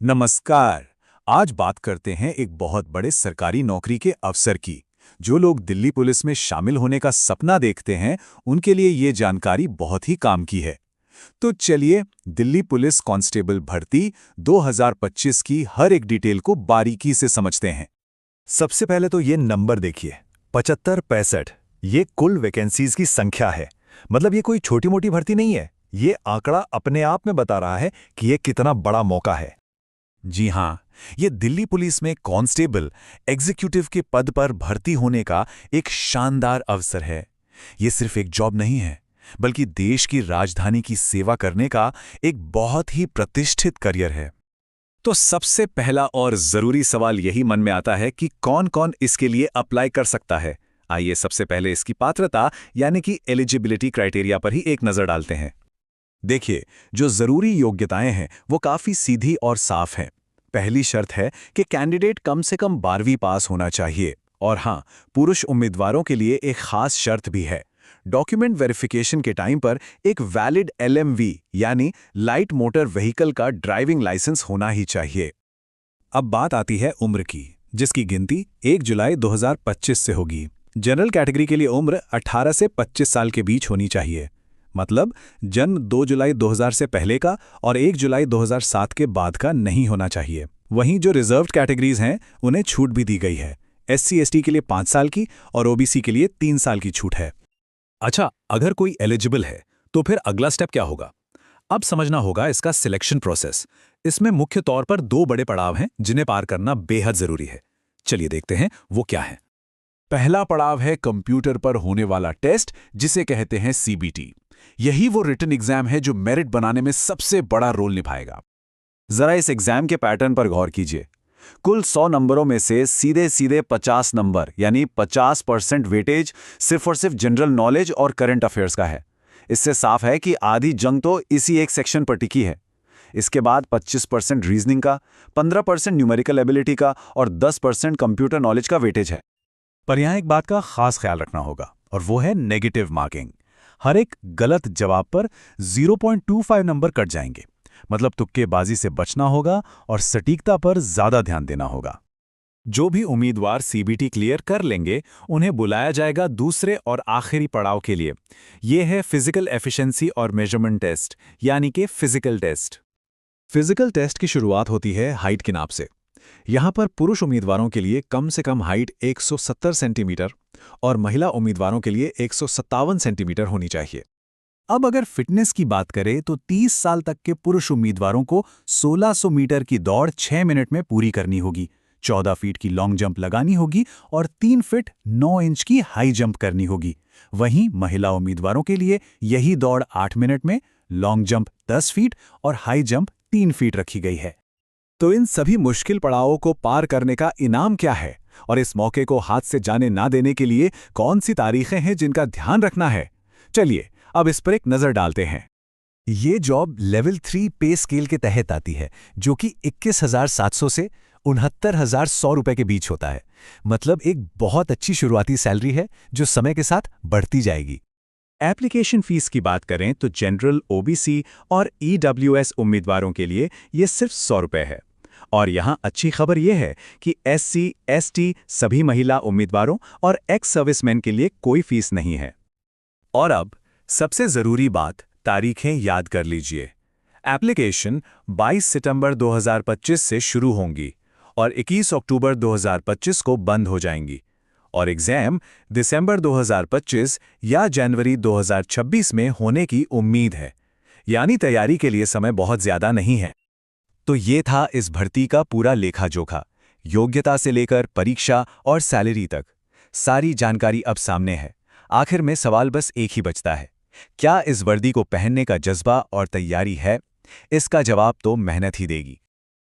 नमस्कार। आज बात करते हैं एक बहुत बड़े सरकारी नौकरी के अवसर की। जो लोग दिल्ली पुलिस में शामिल होने का सपना देखते हैं, उनके लिए ये जानकारी बहुत ही काम की है। तो चलिए, दिल्ली पुलिस कांस्टेबल भर्ती 2025 की हर एक डिटेल को बारीकी से समझते हैं। सबसे पहले तो ये नंबर देखिए, 75-65। ये कुल वैकेंसीज की संख्या है। मतलब ये कोई छोटी मोटी भर्ती नहीं है। ये आंकड़ा अपने आप में बता रहा है कि ये कितना बड़ा मौका है। जी हाँ, ये दिल्ली पुलिस में कांस्टेबल एग्जीक्यूटिव के पद पर भर्ती होने का एक शानदार अवसर है। ये सिर्फ एक जॉब नहीं है, बल्कि देश की राजधानी की सेवा करने का एक बहुत ही प्रतिष्ठित करियर है। तो सबसे पहला और जरूरी सवाल यही मन में आता है कि कौन कौन इसके लिए अप्लाई कर सकता है। आइए सबसे पहले इसकी पात्रता यानी कि एलिजिबिलिटी क्राइटेरिया पर ही एक नजर डालते हैं। देखिए, जो जरूरी योग्यताएं हैं वो काफी सीधी और साफ हैं। पहली शर्त है कि कैंडिडेट कम से कम 12वीं पास होना चाहिए। और हाँ, पुरुष उम्मीदवारों के लिए एक खास शर्त भी है। डॉक्यूमेंट वेरिफिकेशन के टाइम पर एक वैलिड LMV यानी लाइट मोटर व्हीकल का ड्राइविंग लाइसेंस होना ही चाहिए। अब बात आती है उम्र की, जिसकी गिनती 1 जुलाई 2025 से होगी। जनरल कैटेगरी के लिए उम्र 18 से 25 साल के बीच होनी चाहिए। मतलब जन्म 2 जुलाई 2000 से पहले का और 1 जुलाई 2007 के बाद का नहीं होना चाहिए। वहीं जो रिजर्व्ड कैटेगरीज हैं, उन्हें छूट भी दी गई है। SC/ST के लिए 5 साल की और OBC के लिए 3 साल की छूट है। अच्छा, अगर कोई एलिजिबल है, तो फिर अगला स्टेप क्या होगा? अब समझना होगा इसका सिलेक्शन प्रोसेस। इसमें मुख्य तौर पर 2 बड़े पड़ाव हैं जिन्हें पार करना बेहद जरूरी है। चलिए देखते हैं वो क्या है। पहला पड़ाव है कंप्यूटर पर होने वाला टेस्ट, जिसे कहते हैं CBT। यही वो रिटन एग्जाम है जो मेरिट बनाने में सबसे बड़ा रोल निभाएगा। जरा इस एग्जाम के पैटर्न पर गौर कीजिए। कुल 100 नंबरों में से सीधे सीधे 50 नंबर यानी 50% वेटेज सिर्फ और सिर्फ जनरल नॉलेज और करंट अफेयर्स का है। इससे साफ है कि आधी जंग तो इसी एक सेक्शन पर टिकी है। इसके बाद 25% रीजनिंग का, 15% न्यूमेरिकल एबिलिटी का और 10% कंप्यूटर नॉलेज का वेटेज है। पर यहां एक बात का खास ख्याल रखना होगा, और वो है नेगेटिव मार्किंग। हर एक गलत जवाब पर 0.25 नंबर कट जाएंगे। मतलब तुक्केबाजी से बचना होगा और सटीकता पर ज्यादा ध्यान देना होगा। जो भी उम्मीदवार CBT क्लियर कर लेंगे, उन्हें बुलाया जाएगा दूसरे और आखिरी पड़ाव के लिए। यह है फिजिकल एफिशिएंसी और मेजरमेंट टेस्ट, यानी कि फिजिकल टेस्ट। फिजिकल टेस्ट की शुरुआत होती है हाइट के नाप से। यहां पर पुरुष उम्मीदवारों के लिए कम से कम हाइट 170 सेंटीमीटर और महिला उम्मीदवारों के लिए 157 सेंटीमीटर होनी चाहिए। अब अगर फिटनेस की बात करें तो 30 साल तक के पुरुष उम्मीदवारों को 1600 मीटर की दौड़ 6 मिनट में पूरी करनी होगी, 14 फीट की लॉन्ग जंप लगानी होगी और 3 फीट 9 इंच की हाई जंप करनी होगी। वहीं महिला उम्मीदवारों के लिए यही दौड़ 8 मिनट में, लॉन्ग जंप 10 फीट और हाई जंप 3 फीट रखी गई है। तो इन सभी मुश्किल पड़ावों को पार करने का इनाम क्या है, और इस मौके को हाथ से जाने ना देने के लिए कौन सी तारीखें हैं जिनका ध्यान रखना है? चलिए अब इस पर एक नजर डालते हैं। ये जॉब लेवल 3 पे स्केल के तहत आती है, जो कि 21,700 से 69,100 रुपए के बीच होता है। मतलब एक बहुत अच्छी शुरुआती सैलरी है जो समय के साथ बढ़ती जाएगी। एप्लीकेशन फीस की बात करें तो जनरल, OBC और EWS उम्मीदवारों के लिए ये सिर्फ 100 रुपये है। और यहाँ अच्छी खबर यह है कि SC/ST सभी महिला उम्मीदवारों और एक्स सर्विसमैन के लिए कोई फीस नहीं है। और अब सबसे जरूरी बात, तारीखें याद कर लीजिए। एप्लीकेशन 22 सितंबर 2025 से शुरू होंगी और 21 अक्टूबर 2025 को बंद हो जाएंगी। और एग्जाम दिसंबर 2025 या जनवरी 2026 में होने की उम्मीद है। यानी तैयारी के लिए समय बहुत ज्यादा नहीं है। तो ये था इस भर्ती का पूरा लेखा जोखा, योग्यता से लेकर परीक्षा और सैलरी तक। सारी जानकारी अब सामने है। आखिर में सवाल बस एक ही बचता है, क्या इस वर्दी को पहनने का जज्बा और तैयारी है? इसका जवाब तो मेहनत ही देगी।